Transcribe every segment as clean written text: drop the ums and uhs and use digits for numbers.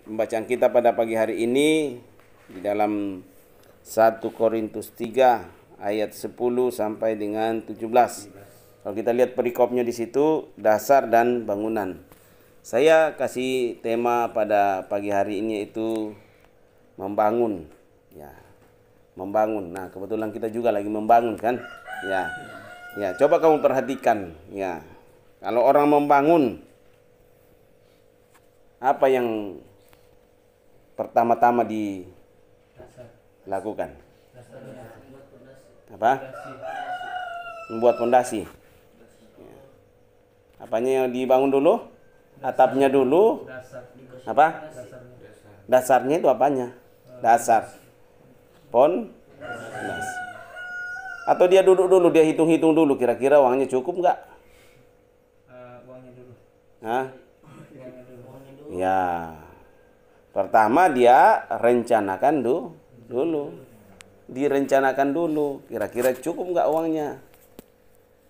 Pembacaan kita pada pagi hari ini di dalam 1 Korintus 3 ayat 10 sampai dengan 17. Kalau kita lihat perikopnya di situ, dasar dan bangunan. Saya kasih tema pada pagi hari ini itu membangun. Ya, membangun. Nah, kebetulan kita juga lagi membangun kan? Ya. Ya, coba kamu perhatikan ya. Kalau orang membangun, apa yang pertama-tama dilakukan? Apa? Membuat fondasi. Ya. Apanya yang dibangun dulu? Atapnya dulu. Apa? Dasarnya itu apanya? Dasar. Fondasi. Atau dia duduk dulu, dia hitung-hitung dulu, kira-kira uangnya cukup nggak? Uangnya dulu. Hah? Uangnya dulu. Ya. Pertama dia rencanakan dulu. Direncanakan dulu, kira-kira cukup nggak uangnya?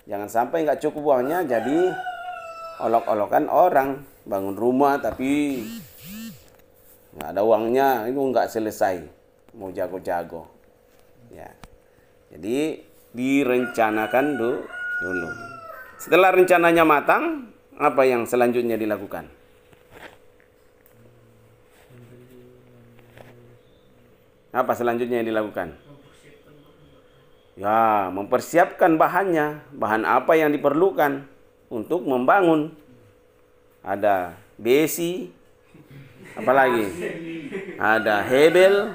Jangan sampai nggak cukup uangnya jadi olok-olokan orang bangun rumah tapi nggak ada uangnya, itu nggak selesai, mau jago-jago. Ya, jadi direncanakan dulu. Setelah rencananya matang, apa yang selanjutnya dilakukan? Apa selanjutnya yang dilakukan? Ya, mempersiapkan bahannya. Bahan apa yang diperlukan untuk membangun? Ada besi, apalagi? Ada hebel,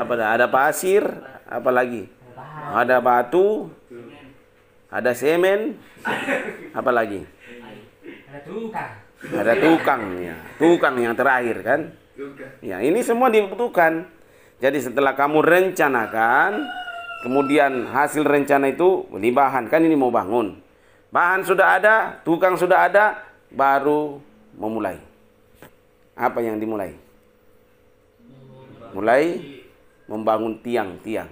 ada pasir, apalagi? Ada batu, ada semen, apalagi? Ada tukang, ya. Tukang yang terakhir kan? Ya, ini semua dibutuhkan. Jadi setelah kamu rencanakan, kemudian hasil rencana itu beli bahan, kan ini mau bangun. Bahan sudah ada, tukang sudah ada, baru memulai. Apa yang dimulai? Mulai membangun tiang-tiang.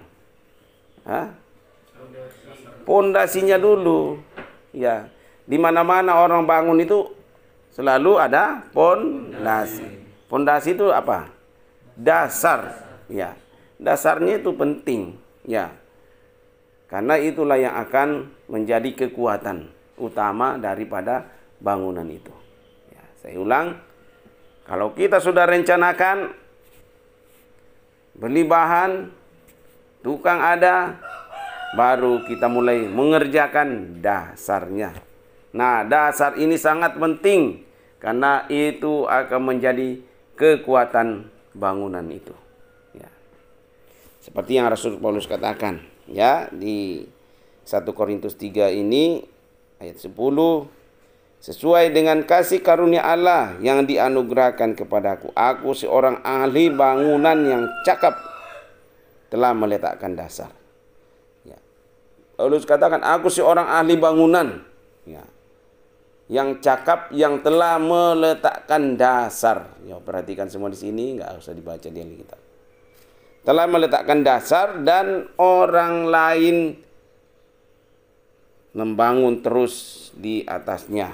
Pondasinya dulu. Ya, di mana-mana orang bangun itu selalu ada pondasi. Pondasi itu apa? Dasar. Ya, dasarnya itu penting. Ya, karena itulah yang akan menjadi kekuatan utama daripada bangunan itu. Ya, saya ulang, kalau kita sudah rencanakan, beli bahan, tukang ada, baru kita mulai mengerjakan dasarnya. Nah, dasar ini sangat penting karena itu akan menjadi kekuatan bangunan itu. Ya. Seperti yang Rasul Paulus katakan ya di 1 Korintus 3 ini ayat 10, sesuai dengan kasih karunia Allah yang dianugerahkan kepadaku, aku seorang ahli bangunan yang cakap telah meletakkan dasar. Ya. Paulus katakan aku seorang ahli bangunan. Ya. Yang cakap, yang telah meletakkan dasar. Ya, perhatikan semua di sini, nggak usah dibaca di Alkitab. Telah meletakkan dasar dan orang lain membangun terus di atasnya.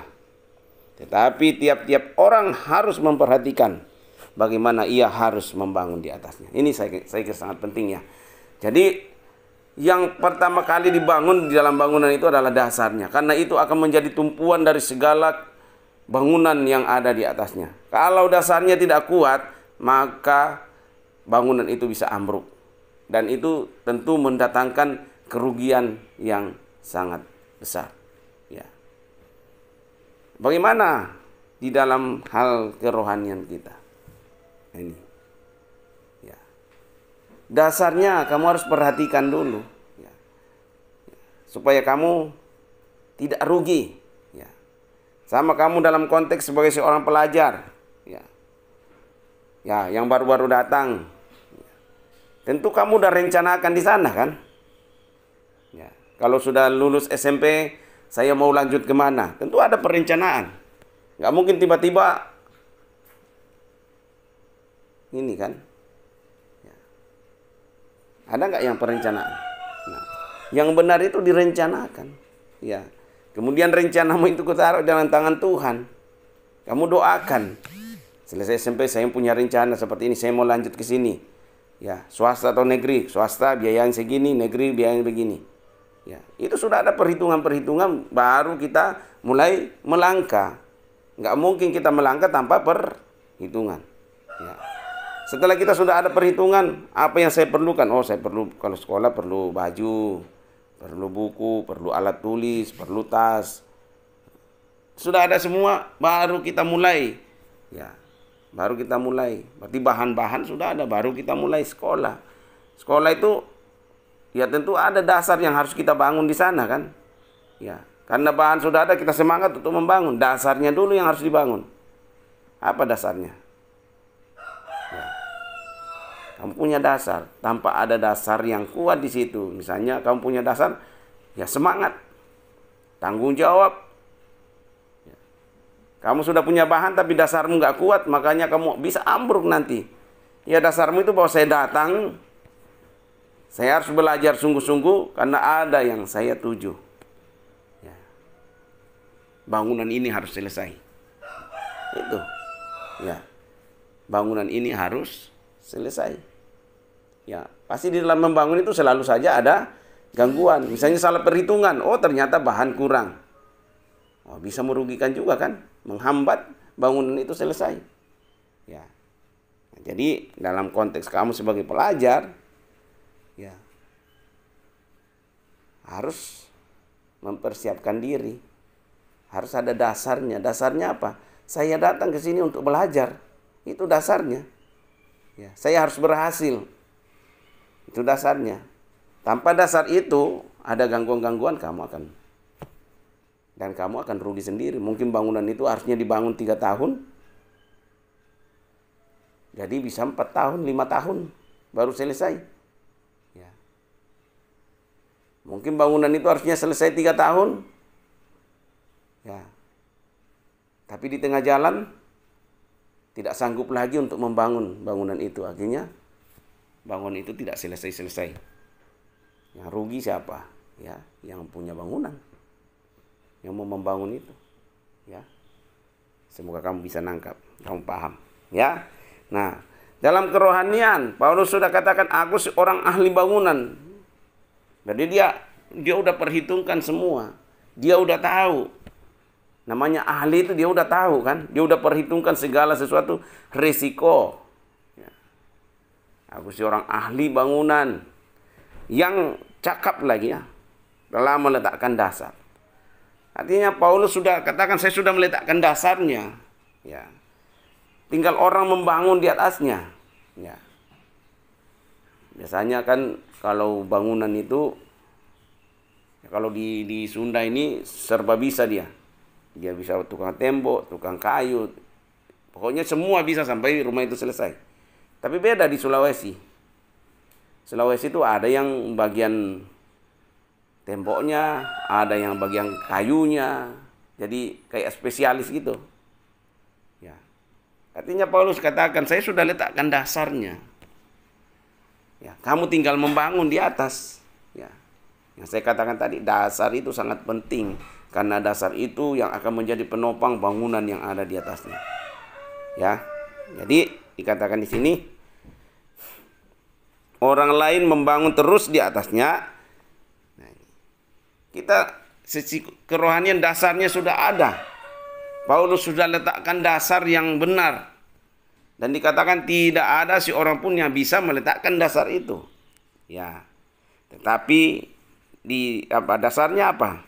Tetapi tiap-tiap orang harus memperhatikan bagaimana ia harus membangun di atasnya. Ini saya kira sangat penting ya. Jadi yang pertama kali dibangun di dalam bangunan itu adalah dasarnya. Karena itu akan menjadi tumpuan dari segala bangunan yang ada di atasnya. Kalau dasarnya tidak kuat, maka bangunan itu bisa ambruk. Dan itu tentu mendatangkan kerugian yang sangat besar. Ya. Bagaimana di dalam hal kerohanian kita? Ini. Dasarnya kamu harus perhatikan dulu ya. Supaya kamu tidak rugi ya. Sama kamu dalam konteks sebagai seorang pelajar ya. Ya, yang baru-baru datang ya. Tentu kamu udah rencanakan di sana kan ya. Kalau sudah lulus SMP, saya mau lanjut kemana, tentu ada perencanaan. Nggak mungkin tiba-tiba ini kan. Ada nggak yang perencanaan? Nah, yang benar itu direncanakan. Ya. Kemudian rencanamu itu kutaruh dalam tangan Tuhan. Kamu doakan Selesai SMP saya punya rencana seperti ini, saya mau lanjut ke sini. Ya, swasta atau negeri, swasta biayanya segini, negeri biayanya begini. Ya, itu sudah ada perhitungan-perhitungan baru kita mulai melangkah. Nggak mungkin kita melangkah tanpa perhitungan. Ya. Setelah kita sudah ada perhitungan, apa yang saya perlukan? Oh, saya perlu kalau sekolah perlu baju, perlu buku, perlu alat tulis, perlu tas. Sudah ada semua, baru kita mulai. Ya. Baru kita mulai. Berarti bahan-bahan sudah ada, baru kita mulai sekolah. Sekolah itu ya tentu ada dasar yang harus kita bangun di sana kan. Ya, karena bahan sudah ada, kita semangat untuk membangun. Dasarnya dulu yang harus dibangun. Apa dasarnya? Ya. Kamu punya dasar, tanpa ada dasar yang kuat di situ. Misalnya kamu punya dasar, ya semangat, tanggung jawab. Kamu sudah punya bahan tapi dasarmu nggak kuat, makanya kamu bisa ambruk nanti. Ya dasarmu itu bahwa saya datang, saya harus belajar sungguh-sungguh karena ada yang saya tuju. Ya. Bangunan ini harus selesai. Itu. Ya. Bangunan ini harus selesai. Ya, pasti di dalam membangun itu selalu saja ada gangguan. Misalnya salah perhitungan, oh ternyata bahan kurang. Oh, bisa merugikan juga kan? Menghambat bangunan itu selesai. Ya. Nah, jadi dalam konteks kamu sebagai pelajar, ya harus mempersiapkan diri. Harus ada dasarnya. Dasarnya apa? Saya datang ke sini untuk belajar. Itu dasarnya. Ya, saya harus berhasil. Itu dasarnya. Tanpa dasar itu ada gangguan-gangguan, kamu akan rugi sendiri. Mungkin bangunan itu harusnya dibangun 3 tahun. Jadi bisa 4 tahun, 5 tahun baru selesai. Ya. Mungkin bangunan itu harusnya selesai 3 tahun. Ya. Tapi di tengah jalan tidak sanggup lagi untuk membangun bangunan itu. Akhirnya bangunan itu tidak selesai-selesai. Yang rugi siapa? Ya, yang punya bangunan, yang mau membangun itu. Ya. Semoga kamu bisa nangkap, kamu paham. Ya. Nah, dalam kerohanian Paulus sudah katakan aku seorang ahli bangunan. Jadi dia udah perhitungkan semua. Dia udah tahu. Namanya ahli itu dia udah tahu kan? Dia udah perhitungkan segala sesuatu risiko. Ya. Aku seorang ahli bangunan yang cakap lagi ya, telah meletakkan dasar. Artinya Paulus sudah katakan saya sudah meletakkan dasarnya. Ya. Tinggal orang membangun di atasnya. Ya. Biasanya kan kalau bangunan itu, ya kalau di Sunda ini serba bisa dia. Dia bisa tukang tembok, tukang kayu. Pokoknya semua bisa sampai rumah itu selesai. Tapi beda di Sulawesi. Sulawesi itu ada yang bagian temboknya, ada yang bagian kayunya. Jadi kayak spesialis gitu. Ya. Artinya Paulus katakan, saya sudah letakkan dasarnya. Ya, kamu tinggal membangun di atas. Ya. Yang saya katakan tadi, dasar itu sangat penting. Karena dasar itu yang akan menjadi penopang bangunan yang ada di atasnya. Ya. Jadi dikatakan di sini, orang lain membangun terus di atasnya. Nah, kita sisi kerohanian dasarnya sudah ada. Paulus sudah letakkan dasar yang benar. Dan dikatakan tidak ada seorang pun yang bisa meletakkan dasar itu. Ya. Tetapi dasarnya apa?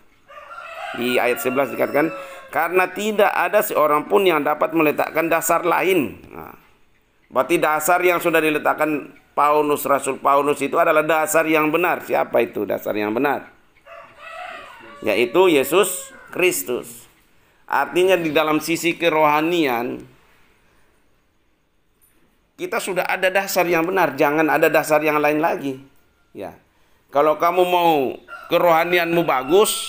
Di ayat 11 dikatakan, karena tidak ada seorang pun yang dapat meletakkan dasar lain. Nah, berarti dasar yang sudah diletakkan Paulus, Rasul Paulus itu adalah dasar yang benar. Siapa itu dasar yang benar? Yaitu Yesus Kristus. Artinya di dalam sisi kerohanian, kita sudah ada dasar yang benar. Jangan ada dasar yang lain lagi. Ya. Kalau kamu mau kerohanianmu bagus,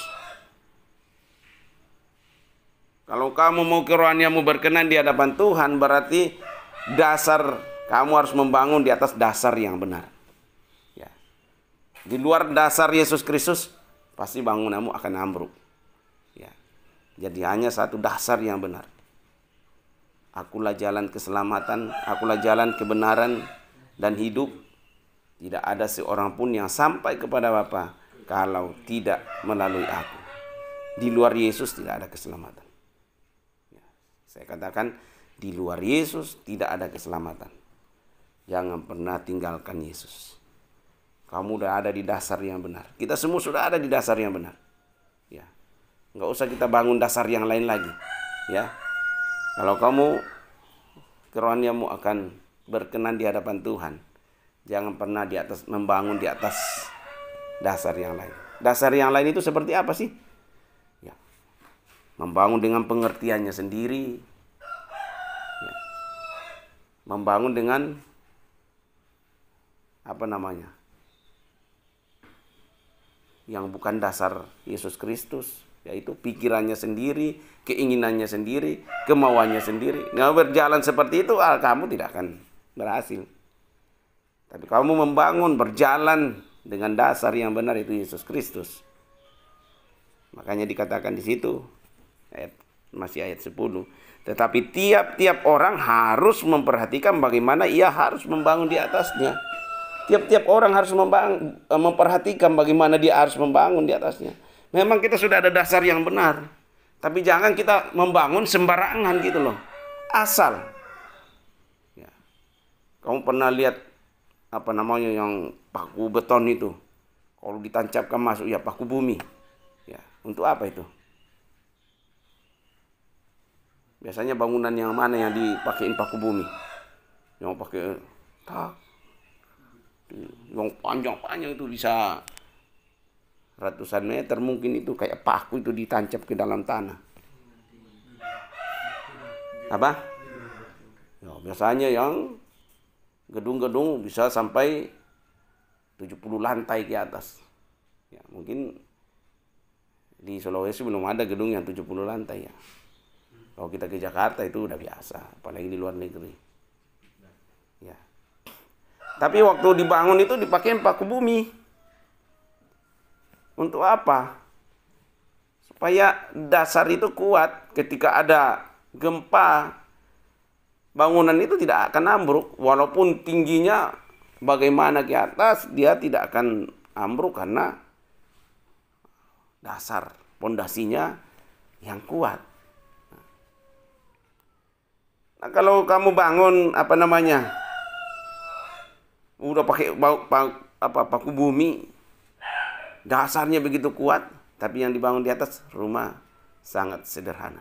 kalau kamu mau kerohanianmu berkenan di hadapan Tuhan, berarti dasar kamu harus membangun di atas dasar yang benar. Ya. Di luar dasar Yesus Kristus, pasti bangunanmu akan ambruk. Ya. Jadi hanya satu dasar yang benar. Akulah jalan keselamatan, akulah jalan kebenaran dan hidup. Tidak ada seorang pun yang sampai kepada Bapa kalau tidak melalui aku. Di luar Yesus tidak ada keselamatan. Ya, saya katakan di luar Yesus tidak ada keselamatan. Jangan pernah tinggalkan Yesus. Kamu udah ada di dasar yang benar. Kita semua sudah ada di dasar yang benar. Ya, nggak usah kita bangun dasar yang lain lagi. Ya, kalau kamu kerohanianmu akan berkenan di hadapan Tuhan, jangan pernah membangun di atas dasar yang lain. Dasar yang lain itu seperti apa sih? Ya, membangun dengan pengertiannya sendiri. Ya, membangun dengan yang bukan dasar Yesus Kristus, yaitu pikirannya sendiri, keinginannya sendiri, kemauannya sendiri. Nah, berjalan seperti itu, kamu tidak akan berhasil. Tapi kamu membangun, berjalan dengan dasar yang benar, itu Yesus Kristus. Makanya dikatakan di situ, masih ayat 10. Tetapi tiap-tiap orang harus memperhatikan bagaimana ia harus membangun di atasnya. Tiap-tiap orang harus memperhatikan bagaimana dia harus membangun di atasnya. Memang kita sudah ada dasar yang benar. Tapi jangan kita membangun sembarangan gitu loh. Asal. Ya. Kamu pernah lihat yang paku beton itu? Kalau ditancapkan masuk, ya paku bumi. Ya, untuk apa itu? Biasanya bangunan yang mana yang dipakein paku bumi? Yang pakai yang panjang-panjang itu bisa ratusan meter mungkin, itu kayak paku itu ditancap ke dalam tanah. Apa? Ya, biasanya yang gedung-gedung bisa sampai 70 lantai ke atas. Ya, mungkin di Sulawesi belum ada gedung yang 70 lantai ya. Kalau kita ke Jakarta itu udah biasa, apalagi di luar negeri. Ya. Tapi waktu dibangun itu dipakai paku bumi. Untuk apa? Supaya dasar itu kuat. Ketika ada gempa, bangunan itu tidak akan ambruk. Walaupun tingginya bagaimana ke atas, dia tidak akan ambruk karena dasar, pondasinya yang kuat. Nah, kalau kamu bangun udah pakai paku bumi, dasarnya begitu kuat, tapi yang dibangun di atas rumah sangat sederhana.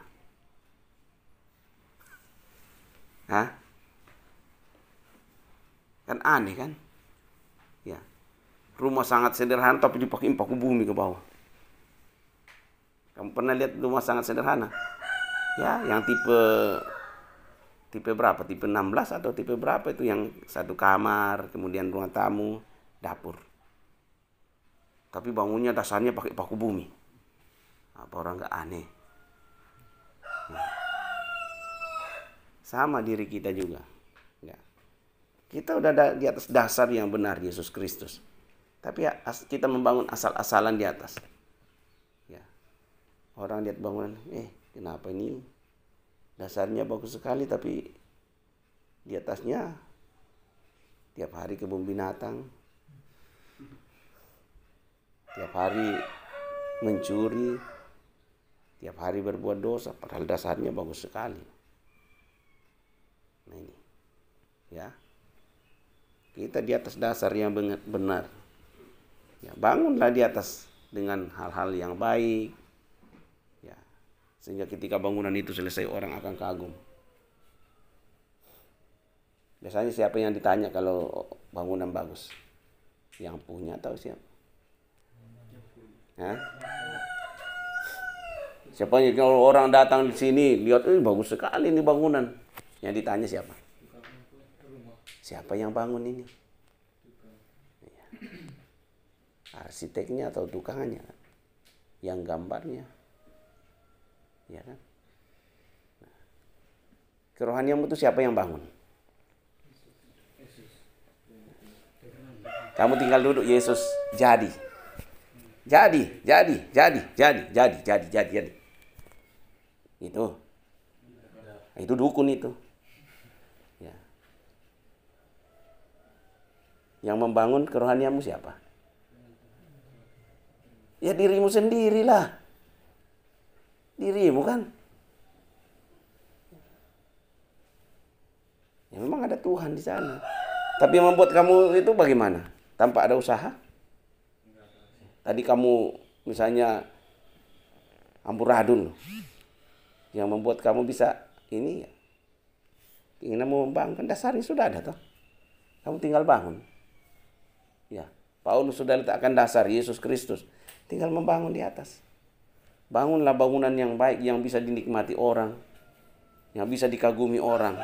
Hah? Kan aneh kan? Ya. Rumah sangat sederhana tapi dipakai paku bumi ke bawah. Kamu pernah lihat rumah sangat sederhana? Ya, yang tipe berapa? Tipe 16 atau tipe berapa itu, yang satu kamar, kemudian ruang tamu, dapur. Tapi bangunnya dasarnya pakai paku bumi. Apa orang nggak aneh? Ya. Sama diri kita juga. Ya. Kita udah di atas dasar yang benar, Yesus Kristus. Tapi kita membangun asal-asalan di atas. Ya. Orang lihat bangunan, kenapa ini dasarnya bagus sekali, tapi di atasnya tiap hari kebun binatang, tiap hari mencuri, tiap hari berbuat dosa, padahal dasarnya bagus sekali. Nah ini, ya, kita di atas dasar yang benar. Ya, bangunlah di atas dengan hal-hal yang baik. Ya, sehingga ketika bangunan itu selesai, orang akan kagum. Biasanya siapa yang ditanya kalau bangunan bagus? Yang punya atau siapa? Hah? Siapa kalau orang datang di sini lihat, bagus sekali ini bangunan. Yang ditanya siapa? Siapa yang bangun ini? Arsiteknya atau tukangnya? Yang gambarnya? Ya kan? Kerohanianmu itu siapa yang bangun? Kamu tinggal duduk, Yesus jadi. Itu. Itu dukun itu. Ya. Yang membangun kerohanianmu siapa? Ya dirimu sendirilah. Dirimu kan. Ya memang ada Tuhan di sana. Tapi yang membuat kamu itu bagaimana? Tanpa ada usaha? Tadi kamu misalnya amburadul. Yang membuat kamu bisa ini ya. Keinginanmu membangun, kan dasarnya sudah ada toh. Kamu tinggal bangun. Ya, Paulus sudah letakkan dasar Yesus Kristus. Tinggal membangun di atas. Bangunlah bangunan yang baik yang bisa dinikmati orang, yang bisa dikagumi orang.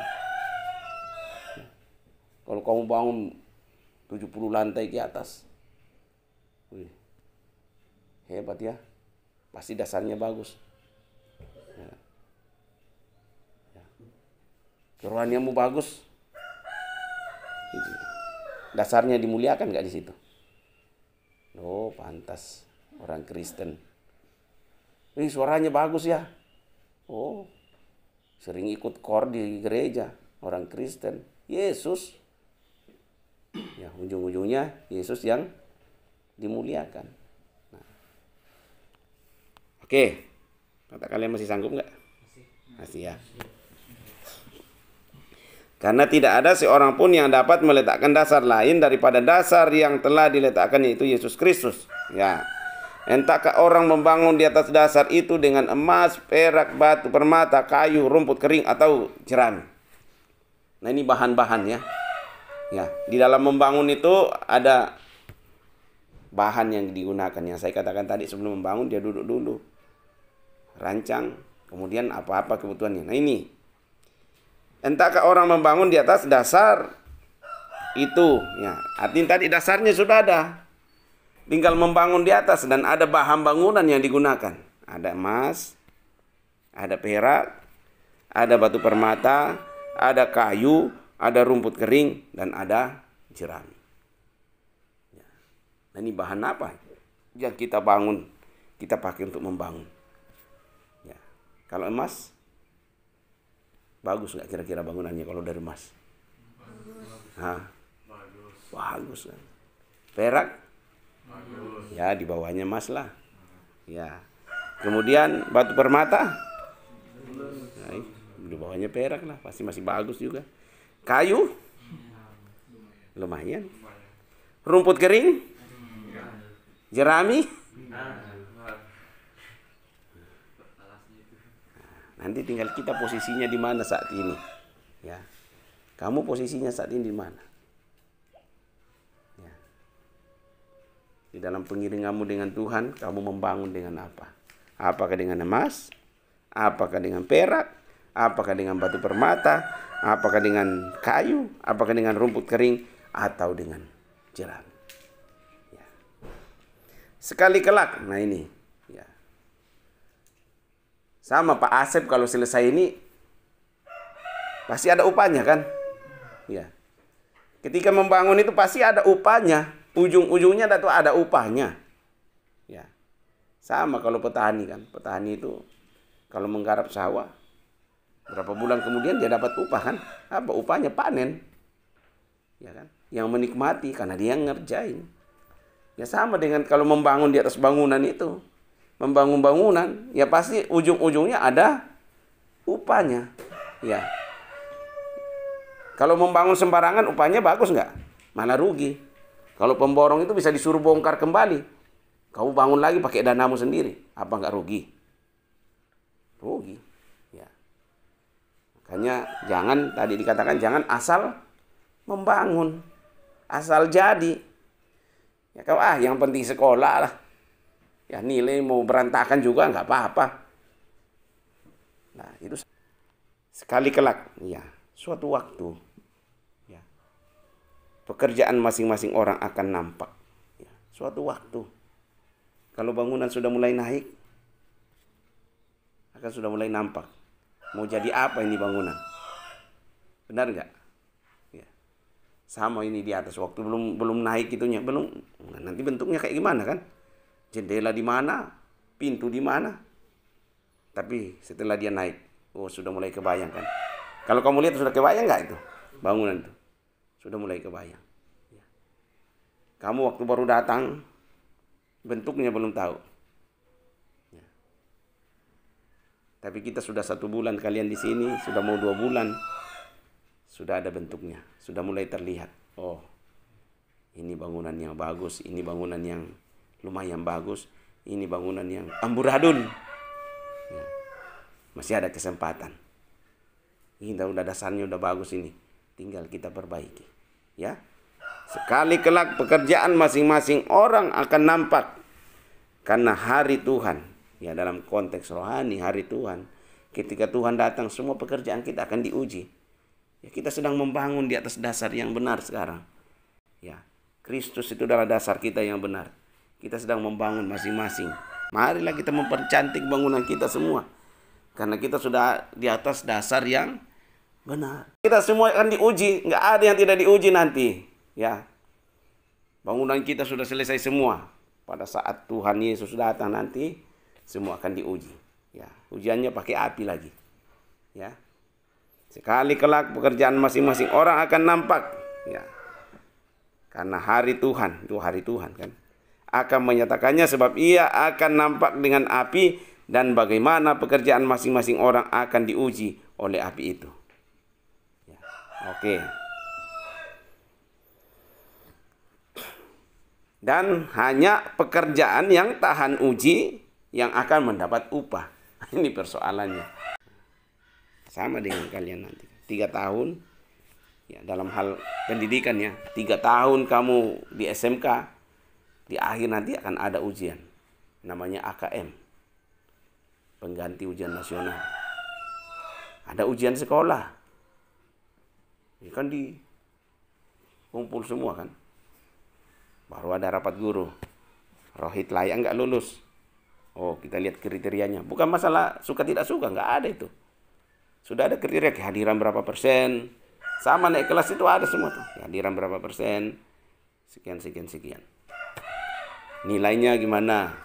Kalau kamu bangun 70 lantai ke atas, wih, hebat ya. Pasti dasarnya bagus. Ya. Ya. Kerohanianmu bagus. Dasarnya dimuliakan nggak di situ? Oh, pantas orang Kristen. Suaranya bagus ya. Oh, sering ikut kor di gereja orang Kristen. Yesus. Ya, ujung-ujungnya Yesus yang dimuliakan. Nah. Oke, kata kalian masih sanggup nggak? Masih ya. Karena tidak ada seorang pun yang dapat meletakkan dasar lain daripada dasar yang telah diletakkan, yaitu Yesus Kristus. Ya. Entahkah orang membangun di atas dasar itu dengan emas, perak, batu permata, kayu, rumput kering, atau jerami. Nah ini bahan-bahan ya. Ya, di dalam membangun itu ada bahan yang digunakan. Yang saya katakan tadi, sebelum membangun dia duduk dulu. Rancang, kemudian apa-apa kebutuhannya. Nah ini. Entahkah orang membangun di atas dasar itu. Ya, artinya tadi dasarnya sudah ada. Tinggal membangun di atas dan ada bahan bangunan yang digunakan. Ada emas, ada perak, ada batu permata, ada kayu, ada rumput kering, dan ada jerami. Ya. Nah ini bahan apa yang kita bangun, kita pakai untuk membangun. Ya. Kalau emas, bagus nggak kira-kira bangunannya kalau dari emas? Bagus kan. Perak? Ya di bawahnya emas lah. Ya. Kemudian batu permata? Nah, di bawahnya perak lah, pasti masih bagus juga. Kayu? Lumayan. Rumput kering? Jerami? Nanti tinggal kita posisinya di mana saat ini. Ya. Kamu posisinya saat ini di mana? Ya. Di dalam pengiringanmu dengan Tuhan, kamu membangun dengan apa? Apakah dengan emas? Apakah dengan perak? Apakah dengan batu permata? Apakah dengan kayu? Apakah dengan rumput kering? Atau dengan jerami? Ya. Sekali kelak, nah ini. Ya. Sama Pak Asep kalau selesai ini, pasti ada upahnya kan? Ya. Ketika membangun itu pasti ada upahnya. Ujung-ujungnya ada upahnya. Ya. Sama kalau petani kan. Petani itu kalau menggarap sawah, berapa bulan kemudian dia dapat upah kan? Apa upahnya? Panen. Ya kan? Yang menikmati karena dia yang ngerjain. Ya sama dengan kalau membangun di atas bangunan itu. Membangun bangunan, ya pasti ujung-ujungnya ada upahnya. Ya. Kalau membangun sembarangan upahnya bagus nggak? Malah rugi. Kalau pemborong itu bisa disuruh bongkar kembali. Kamu bangun lagi pakai danamu sendiri. Apa nggak rugi? Rugi. Ya. Makanya jangan, tadi dikatakan jangan asal membangun. Asal jadi. Ya kau yang penting sekolah lah. Ya nilai mau berantakan juga nggak apa-apa. Nah itu sekali kelak. Ya suatu waktu. Ya. Pekerjaan masing-masing orang akan nampak. Ya, suatu waktu. Kalau bangunan sudah mulai naik, akan sudah mulai nampak. Mau jadi apa ini bangunan? Benar nggak? Ya. Sama ini di atas waktu belum naik itunya, belum. Nanti bentuknya kayak gimana kan? Jendela di mana? Pintu di mana? Tapi setelah dia naik, Oh, sudah mulai kebayang kan? Kalau kamu lihat sudah kebayang nggak itu bangunan itu? Sudah mulai kebayang. Ya. Kamu waktu baru datang, bentuknya belum tahu. Ya. Tapi kita sudah 1 bulan, kalian di sini sudah mau 2 bulan, sudah ada bentuknya, sudah mulai terlihat. Oh, ini bangunan yang bagus, ini bangunan yang lumayan bagus, ini bangunan yang amburadul. Ya. Masih ada kesempatan. Ini udah dasarnya udah bagus ini. Tinggal kita perbaiki. Ya. Sekali kelak pekerjaan masing-masing orang akan nampak. Karena hari Tuhan. Ya, dalam konteks rohani hari Tuhan. Ketika Tuhan datang, semua pekerjaan kita akan diuji. Ya, kita sedang membangun di atas dasar yang benar sekarang. Ya. Kristus itu adalah dasar kita yang benar. Kita sedang membangun masing-masing. Marilah kita mempercantik bangunan kita semua. Karena kita sudah di atas dasar yang benar. Kita semua akan diuji. Nggak ada yang tidak diuji nanti. Ya, bangunan kita sudah selesai semua. Pada saat Tuhan Yesus datang nanti, semua akan diuji. Ya, ujiannya pakai api lagi. Ya, sekali kelak pekerjaan masing-masing orang akan nampak. Ya, karena hari Tuhan, itu hari Tuhan kan, akan menyatakannya sebab ia akan nampak dengan api. Dan bagaimana pekerjaan masing-masing orang akan diuji oleh api itu. Ya, oke. Dan hanya pekerjaan yang tahan uji yang akan mendapat upah. Ini persoalannya. Sama dengan kalian nanti. 3 tahun. Ya, dalam hal pendidikan ya. 3 tahun kamu di SMK. Di akhir nanti akan ada ujian. Namanya AKM. Pengganti ujian nasional. Ada ujian sekolah. Ini kan kumpul semua kan. Baru ada rapat guru. Rohit layak nggak lulus. Oh, kita lihat kriterianya. Bukan masalah suka tidak suka, nggak ada itu. Sudah ada kriteria kehadiran berapa persen. Sama naik kelas itu ada semua tuh. Kehadiran berapa persen. Sekian. Nilainya gimana?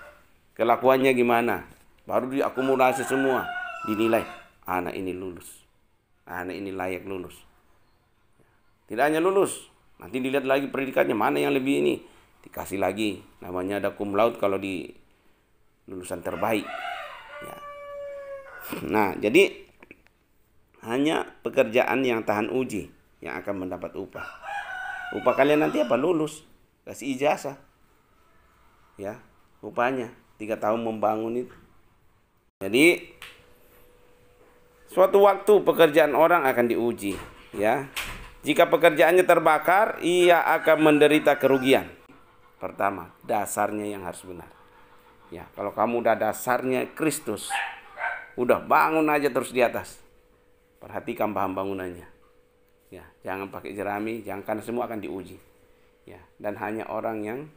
Kelakuannya gimana? Baru diakumulasi semua, dinilai. Anak ini lulus. Anak ini layak lulus. Tidak hanya lulus, nanti dilihat lagi pendidikannya, mana yang lebih ini. Dikasih lagi, namanya ada cum laude kalau di lulusan terbaik. Ya. Nah, jadi hanya pekerjaan yang tahan uji yang akan mendapat upah. Upah kalian nanti apa? Lulus. Kasih ijazah. Ya, upahnya 3 tahun membangun itu. Jadi suatu waktu pekerjaan orang akan diuji, ya. Jika pekerjaannya terbakar, ia akan menderita kerugian. Pertama, dasarnya yang harus benar. Ya, kalau kamu udah dasarnya Kristus, udah bangun aja terus di atas. Perhatikan bahan bangunannya. Ya, jangan pakai jerami, jangan, karena semua akan diuji. Ya, dan hanya orang yang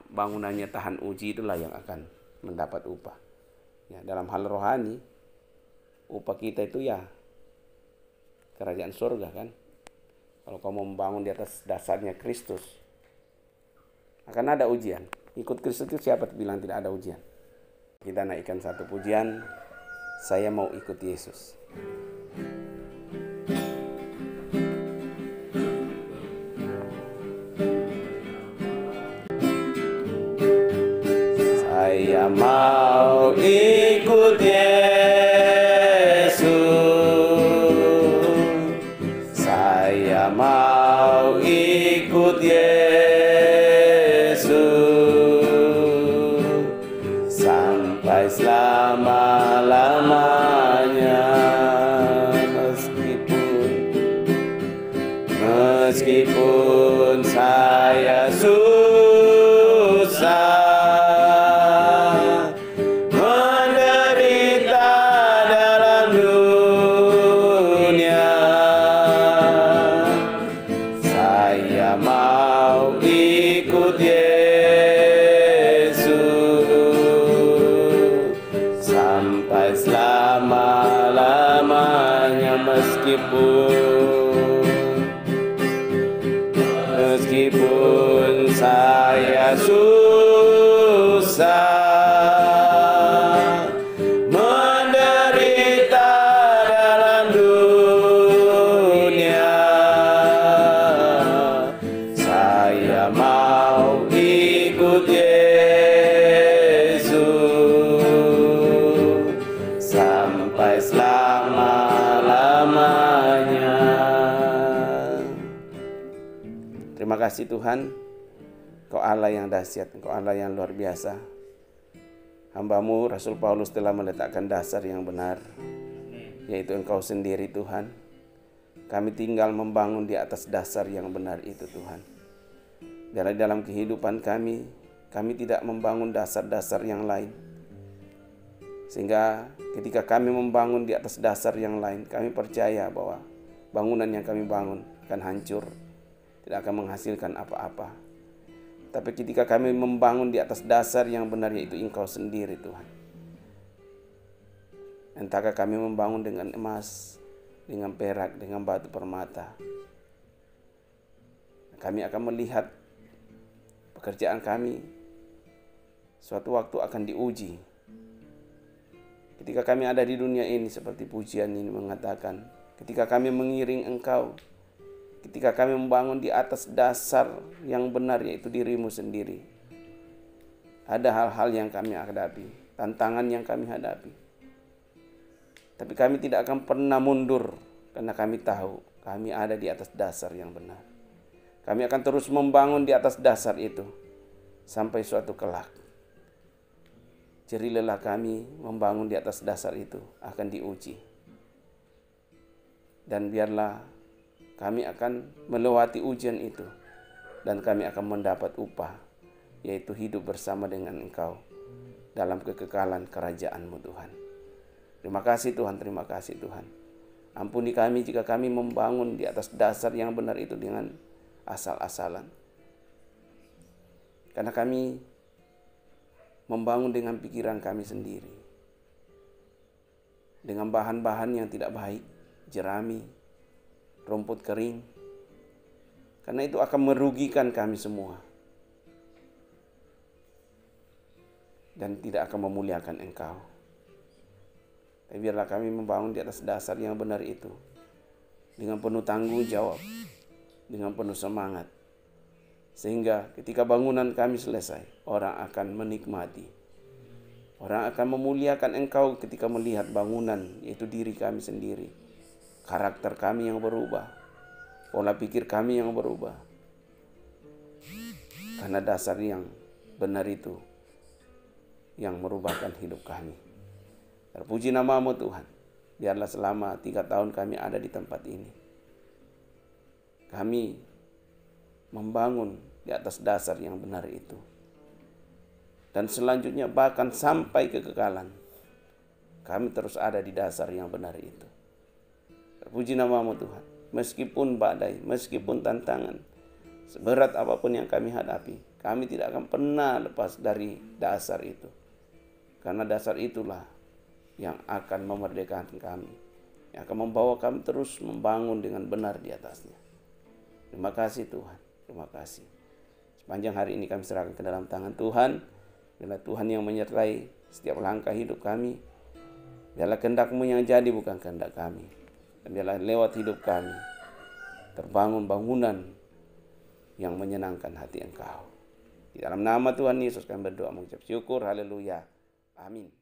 bangunannya tahan uji itulah yang akan mendapat upah. Ya, dalam hal rohani, upah kita itu ya kerajaan surga kan. Kalau kamu membangun di atas dasarnya Kristus, akan ada ujian. Ikut Kristus itu siapa bilang tidak ada ujian? Kita naikkan satu pujian, saya mau ikut Yesus. Saya mau ikut Yesus. Saya mau ikut Yesus sampai selama-lamanya. Meskipun saya susah, meskipun saya susah. Terima kasih Tuhan, Engkau Allah yang dahsyat, Engkau Allah yang luar biasa. Hamba-Mu Rasul Paulus telah meletakkan dasar yang benar, yaitu Engkau sendiri Tuhan. Kami tinggal membangun di atas dasar yang benar itu Tuhan. Biarlah dalam kehidupan kami tidak membangun dasar-dasar yang lain. Sehingga ketika kami membangun di atas dasar yang lain, kami percaya bahwa bangunan yang kami bangun akan hancur, tidak akan menghasilkan apa-apa. Tapi ketika kami membangun di atas dasar yang benar, yaitu Engkau sendiri Tuhan. Entahkah kami membangun dengan emas, dengan perak, dengan batu permata, kami akan melihat pekerjaan kami suatu waktu akan diuji. Ketika kami ada di dunia ini, seperti pujian ini mengatakan, ketika kami mengiring Engkau, ketika kami membangun di atas dasar yang benar, yaitu diri-Mu sendiri, ada hal-hal yang kami hadapi, tantangan yang kami hadapi. Tapi kami tidak akan pernah mundur, karena kami tahu kami ada di atas dasar yang benar. Kami akan terus membangun di atas dasar itu, sampai suatu kelak jerih lelah kami membangun di atas dasar itu akan diuji. Dan biarlah kami akan melewati ujian itu, dan kami akan mendapat upah, yaitu hidup bersama dengan Engkau dalam kekekalan kerajaan-Mu Tuhan. Terima kasih Tuhan, terima kasih Tuhan. Ampuni kami jika kami membangun di atas dasar yang benar itu dengan asal-asalan. Karena kami membangun dengan pikiran kami sendiri, dengan bahan-bahan yang tidak baik, jerami, rumput kering, karena itu akan merugikan kami semua dan tidak akan memuliakan Engkau. Tapi biarlah kami membangun di atas dasar yang benar itu, dengan penuh tanggung jawab, dengan penuh semangat, sehingga ketika bangunan kami selesai, orang akan menikmati. Orang akan memuliakan Engkau ketika melihat bangunan, yaitu diri kami sendiri. Karakter kami yang berubah, pola pikir kami yang berubah. Karena dasar yang benar itu yang merubahkan hidup kami. Terpuji nama-Mu Tuhan. Biarlah selama 3 tahun kami ada di tempat ini, kami membangun di atas dasar yang benar itu. Dan selanjutnya bahkan sampai kekekalan, kami terus ada di dasar yang benar itu. Terpuji nama-Mu Tuhan. Meskipun badai, meskipun tantangan, seberat apapun yang kami hadapi, kami tidak akan pernah lepas dari dasar itu. Karena dasar itulah yang akan memerdekakan kami, yang akan membawa kami terus membangun dengan benar di atasnya. Terima kasih Tuhan. Terima kasih. Sepanjang hari ini kami serahkan ke dalam tangan Tuhan. Biarlah Tuhan yang menyertai setiap langkah hidup kami. Biarlah kehendak-Mu yang jadi, bukan kehendak kami. Dan biarlah lewat hidup kami terbangun bangunan yang menyenangkan hati Engkau. Di dalam nama Tuhan Yesus kami berdoa mengucap syukur. Haleluya. Amin.